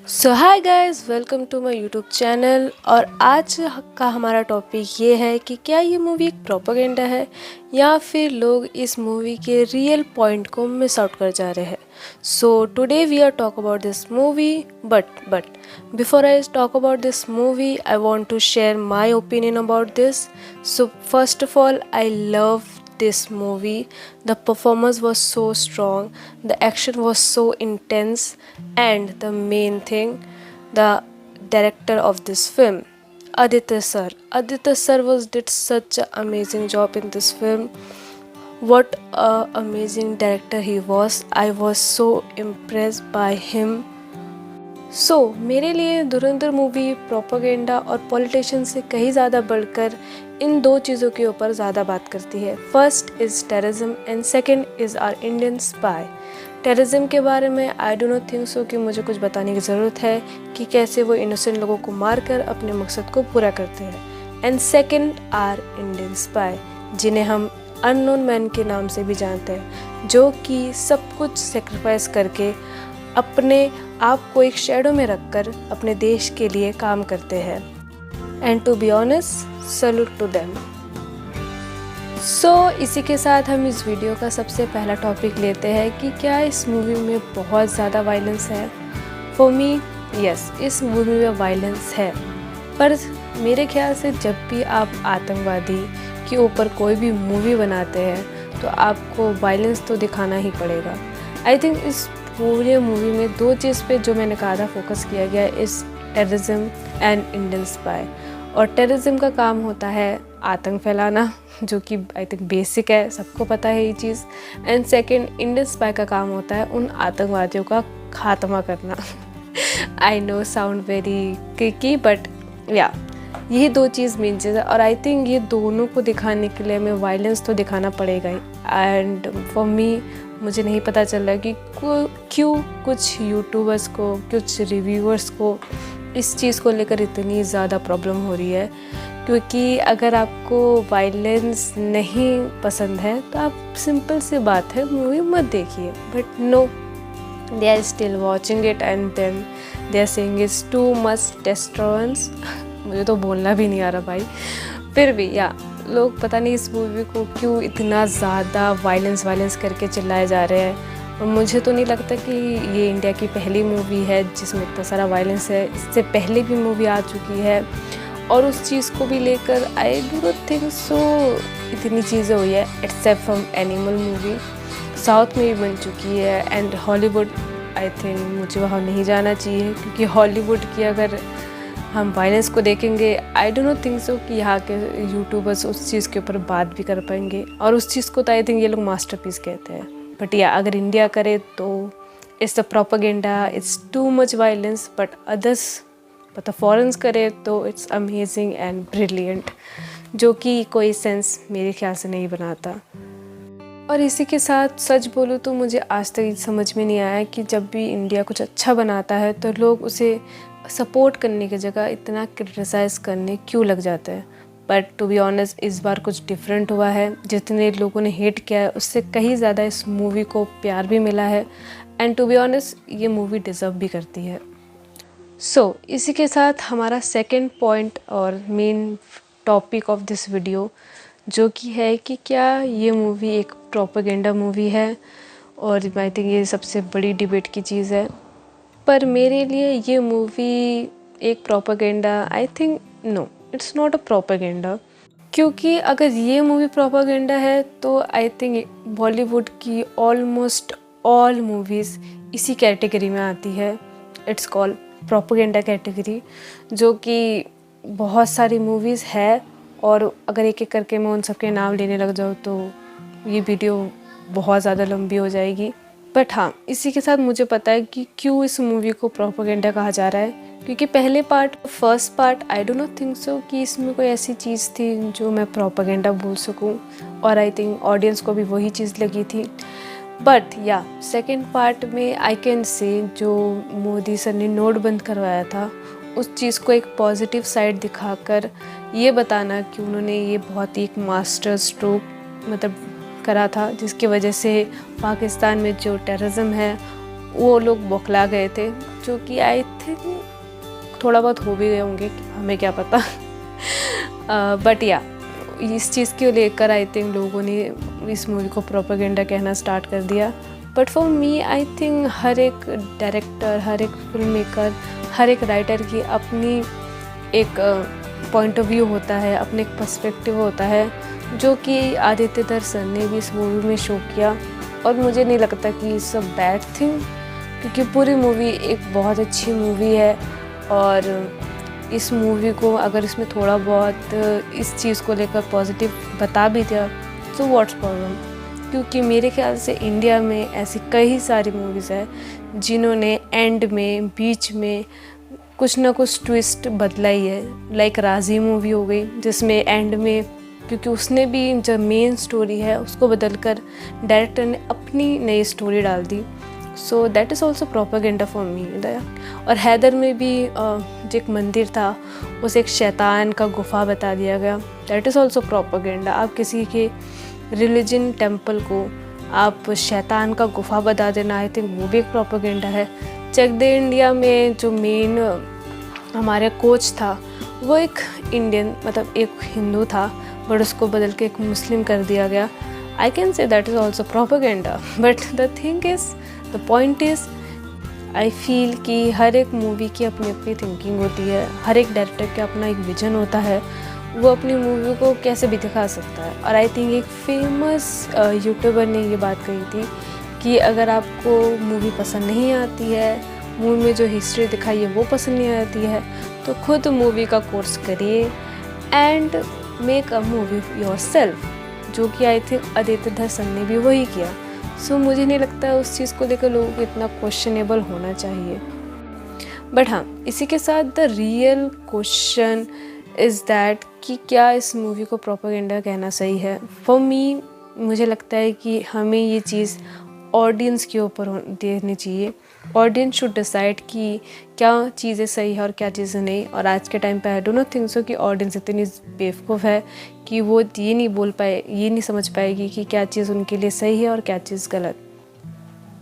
So hi guys, welcome to my YouTube channel. और आज का हमारा टॉपिक ये है कि क्या ये मूवी एक प्रोपेगेंडा है या फिर लोग इस मूवी के रियल पॉइंट को मिस आउट कर जा रहे हैं। So today we are talk about this movie but before I talk about this movie I want to share my opinion about this. So first of all, I love this movie. The performance was so strong, the action was so intense, and the main thing, the director of this film, Aditya sir did such an amazing job in this film. What a amazing director he was. I was so impressed by him. मेरे लिए धुरंधर movie propaganda और politician से कहीं ज़्यादा बढ़कर इन दो चीज़ों के ऊपर ज़्यादा बात करती है। First is terrorism and second is our Indian spy. Terrorism के बारे में I do not think so कि मुझे कुछ बताने की ज़रूरत है कि कैसे वो इनोसेंट लोगों को मारकर अपने मकसद को पूरा करते हैं। And second are Indian spy, जिन्हें हम अननोन मैन के नाम से भी जानते हैं, जो कि सब कुछ सेक्रीफाइस करके अपने आप को एक शैडो में रखकर अपने देश के लिए काम करते हैं। And to be honest, salute to them. इसी के साथ हम इस वीडियो का सबसे पहला टॉपिक लेते हैं कि क्या इस मूवी में बहुत ज़्यादा वायलेंस है। फॉर मी यस, इस मूवी में वायलेंस है, पर मेरे ख्याल से जब भी आप आतंकवादी के ऊपर कोई भी मूवी बनाते हैं तो आपको वायलेंस तो दिखाना ही पड़ेगा। आई थिंक इस पूरे मूवी में दो चीज़ पे जो मैंने कहा था फोकस किया गया है, इस टेररिज्म एंड इंडियन स्पाई। और टेररिज्म का काम होता है आतंक फैलाना, जो कि आई थिंक बेसिक है, सबको पता है ये चीज़। एंड सेकंड, इंडियन स्पाई का काम होता है उन आतंकवादियों का खात्मा करना। I know sound very cringy, but yeah यही दो चीज़ मेन चीज़ है। और आई थिंक ये दोनों को दिखाने के लिए हमें वायलेंस तो दिखाना पड़ेगा ही। एंड फॉर मी, मुझे नहीं पता चल रहा कि क्यों कुछ यूट्यूबर्स को, कुछ रिव्यूअर्स को इस चीज़ को लेकर इतनी ज़्यादा प्रॉब्लम हो रही है। क्योंकि अगर आपको वायलेंस नहीं पसंद है तो आप, सिंपल सी बात है, मूवी मत देखिए। But no, they are still watching it and then they are saying it's too much disturbance. मुझे तो बोलना भी नहीं आ रहा भाई। फिर भी या लोग पता नहीं इस मूवी को क्यों इतना ज़्यादा वायलेंस करके चिल्लाए जा रहे हैं। और मुझे तो नहीं लगता कि ये इंडिया की पहली मूवी है जिसमें इतना सारा वायलेंस है। इससे पहले भी मूवी आ चुकी है और उस चीज़ को भी लेकर I do not think so इतनी चीज़ें हुई है, except from animal movie. South में भी बन चुकी है एंड हॉलीवुड, आई थिंक मुझे वहाँ नहीं जाना चाहिए, क्योंकि हॉलीवुड की अगर हम वायलेंस को देखेंगे, आई डो नॉट थिंक सो कि यहाँ के यूट्यूबर्स उस चीज़ के ऊपर बात भी कर पाएंगे। और उस चीज़ को तो आई थिंक ये लोग मास्टरपीस कहते हैं। बट या अगर इंडिया करे तो it's the propaganda, it's too much violence. But others, मतलब फॉरेन्स करे तो इट्स अमेजिंग एंड ब्रिलियंट, जो कि कोई सेंस मेरे ख्याल से नहीं बनाता। और इसी के साथ सच बोलूँ तो मुझे आज तक समझ में नहीं आया कि जब भी इंडिया कुछ अच्छा बनाता है तो लोग उसे सपोर्ट करने की जगह इतना क्रिटिसाइज़ करने क्यों लग जाते हैं। बट टू बी ऑनेस्ट, इस बार कुछ डिफरेंट हुआ है। जितने लोगों ने हेट किया है उससे कहीं ज़्यादा इस मूवी को प्यार भी मिला है। एंड टू बी ऑनेस्ट, ये मूवी डिज़र्व भी करती है। इसी के साथ हमारा सेकंड पॉइंट और main topic of this video, जो कि है कि क्या ये मूवी एक प्रोपेगेंडा मूवी है। और आई थिंक ये सबसे बड़ी डिबेट की चीज़ है। पर मेरे लिए ये मूवी एक propaganda, I think no, it's not a propaganda. क्योंकि अगर ये मूवी प्रोपेगेंडा है तो आई थिंक बॉलीवुड की ऑलमोस्ट ऑल मूवीज़ इसी कैटेगरी में आती है। इट्स कॉल्ड प्रोपेगेंडा कैटेगरी, जो कि बहुत सारी मूवीज़ है। और अगर एक एक करके मैं उन सबके नाम लेने लग जाऊँ तो ये वीडियो बहुत ज़्यादा लंबी हो जाएगी। बट हाँ, इसी के साथ मुझे पता है कि क्यों इस मूवी को प्रोपेगेंडा कहा जा रहा है। क्योंकि पहले part, first part, I do not think so कि इसमें कोई ऐसी चीज़ थी जो मैं प्रोपेगेंडा बोल सकूं। और आई थिंक ऑडियंस को भी वही चीज़ लगी थी। बट या सेकेंड पार्ट में आई कैन से, जो मोदी सर ने नोट बंद करवाया था, उस चीज़ को एक पॉजिटिव साइड दिखाकर ये बताना कि उन्होंने ये बहुत ही एक मास्टर स्ट्रोक मतलब करा था, जिसकी वजह से पाकिस्तान में जो टेररिज्म है वो लोग बौखला गए थे, जो कि आई थिंक थोड़ा बहुत हो भी गए होंगे, हमें क्या पता। बट या इस चीज़ को लेकर आई थिंक लोगों ने इस मूवी को प्रोपेगेंडा कहना स्टार्ट कर दिया। But for me I think हर एक डायरेक्टर, हर एक फिल्म मेकर, हर एक राइटर की अपनी एक पॉइंट ऑफ व्यू होता है, अपने एक पर्सपेक्टिव होता है, जो कि आदित्य धर सर ने भी इस मूवी में शो किया। और मुझे नहीं लगता कि इट्स अ बैड थिंग, क्योंकि पूरी मूवी एक बहुत अच्छी मूवी है। और इस मूवी को अगर इसमें थोड़ा बहुत इस चीज़ को लेकर पॉजिटिव बता भी दिया तो व्हाट्स प्रॉब्लम, क्योंकि मेरे ख्याल से इंडिया में ऐसी कई सारी मूवीज़ है जिन्होंने एंड में, बीच में कुछ ना कुछ ट्विस्ट बदला ही है। लाइक राजी मूवी हो गई, जिसमें एंड में, क्योंकि उसने भी जो मेन स्टोरी है उसको बदलकर डायरेक्टर ने अपनी नई स्टोरी डाल दी। So that is also propaganda for me. और हैदर में भी जो एक मंदिर था उसे एक शैतान का गुफा बता दिया गया, दैट इज़ ऑल्सो प्रोपेगेंडा। आप किसी के रिलीजन टेम्पल को आप शैतान का गुफा बता देना, आई थिंक वो भी एक प्रोपेगेंडा है। चक दे इंडिया में जो मेन हमारा कोच था वो एक इंडियन, मतलब एक हिंदू था, बट उसको बदल के एक मुस्लिम कर दिया गया। I can say that is also propaganda. But the thing is, the point is, I feel कि हर एक मूवी की अपनी अपनी थिंकिंग होती है, हर एक डायरेक्टर का अपना एक विजन होता है, वो अपनी मूवी को कैसे भी दिखा सकता है। और आई थिंक एक फेमस यूट्यूबर ने ये बात कही थी कि अगर आपको मूवी पसंद नहीं आती है, मूवी में जो हिस्ट्री दिखाई है वो पसंद नहीं आती है, तो खुद मूवी का कोर्स करिए and make a movie yourself, जो कि आई थिंक आदित्य धर सर ने भी वही किया। सो मुझे नहीं लगता उस चीज़ को लेकर लोगों को इतना क्वेश्चनेबल होना चाहिए। बट हाँ, इसी के साथ the real question is that कि क्या इस मूवी को प्रोपेगेंडा कहना सही है। फॉर मी, मुझे लगता है कि हमें ये चीज़ ऑडियंस के ऊपर देनी चाहिए। ऑडियंस शुड डिसाइड कि क्या चीज़ें सही है और क्या चीज़ें नहीं। और आज के टाइम पे I don't know think so कि ऑडियंस इतनी बेवकूफ़ है कि वो ये नहीं बोल पाए, ये नहीं समझ पाएगी कि क्या चीज़ उनके लिए सही है और क्या चीज़ गलत।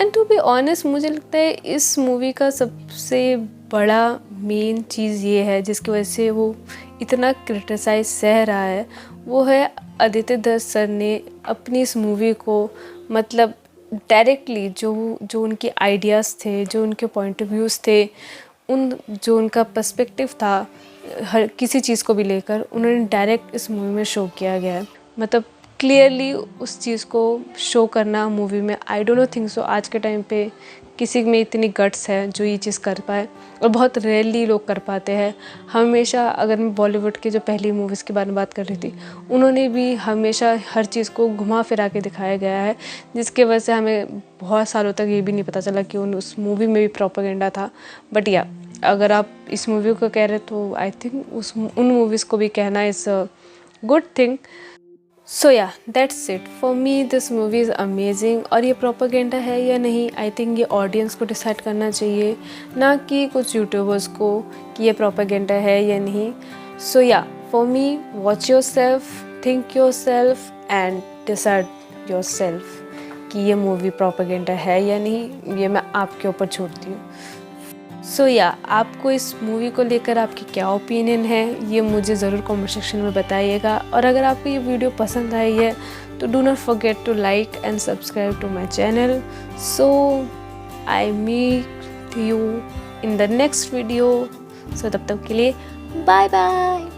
एंड टू बी ऑनेस्ट, मुझे लगता है इस मूवी का सबसे बड़ा मेन चीज़ ये है जिसकी वजह से वो इतना क्रिटिसाइज सह रहा है, वो है आदित्य धर सर ने अपनी इस मूवी को, मतलब डायरेक्टली जो उनके आइडियाज़ थे, जो उनके पॉइंट ऑफ व्यूज़ थे, जो उनका पर्सपेक्टिव था हर किसी चीज़ को भी लेकर, उन्होंने डायरेक्ट इस मूवी में शो किया गया है। मतलब क्लियरली उस चीज़ को शो करना मूवी में, I don't know think so आज के टाइम पे किसी में इतनी गट्स है जो ये चीज़ कर पाए, और बहुत रेयरली लोग कर पाते हैं। हमेशा, अगर मैं बॉलीवुड की जो पहली मूवीज़ के बारे में बात कर रही थी, उन्होंने भी हमेशा हर चीज़ को घुमा फिरा के दिखाया गया है, जिसके वजह से हमें बहुत सालों तक ये भी नहीं पता चला कि उस मूवी में भी प्रोपेगेंडा था। बट या, अगर आप इस मूवी को कह रहे तो आई थिंक उन मूवीज़ को भी कहना इज़ अ गुड थिंग। सो या, that's it for me. This movie is amazing. और ये प्रोपेगेंडा है या नहीं, आई थिंक ये ऑडियंस को डिसाइड करना चाहिए, ना कि कुछ यूट्यूबर्स को कि ये प्रोपेगेंडा है या नहीं। सो या, for me, watch your self, think your self and decide your self कि ये मूवी प्रोपेगेंडा है या नहीं, ये मैं आपके ऊपर छोड़ती हूँ। सो या, आपको इस मूवी को लेकर आपकी क्या ओपिनियन है, ये मुझे ज़रूर कमेंट सेक्शन में बताइएगा। और अगर आपको ये वीडियो पसंद आई है तो do not forget to like and subscribe to my channel. So I meet you in the next video. So तब तक के लिए बाय बाय।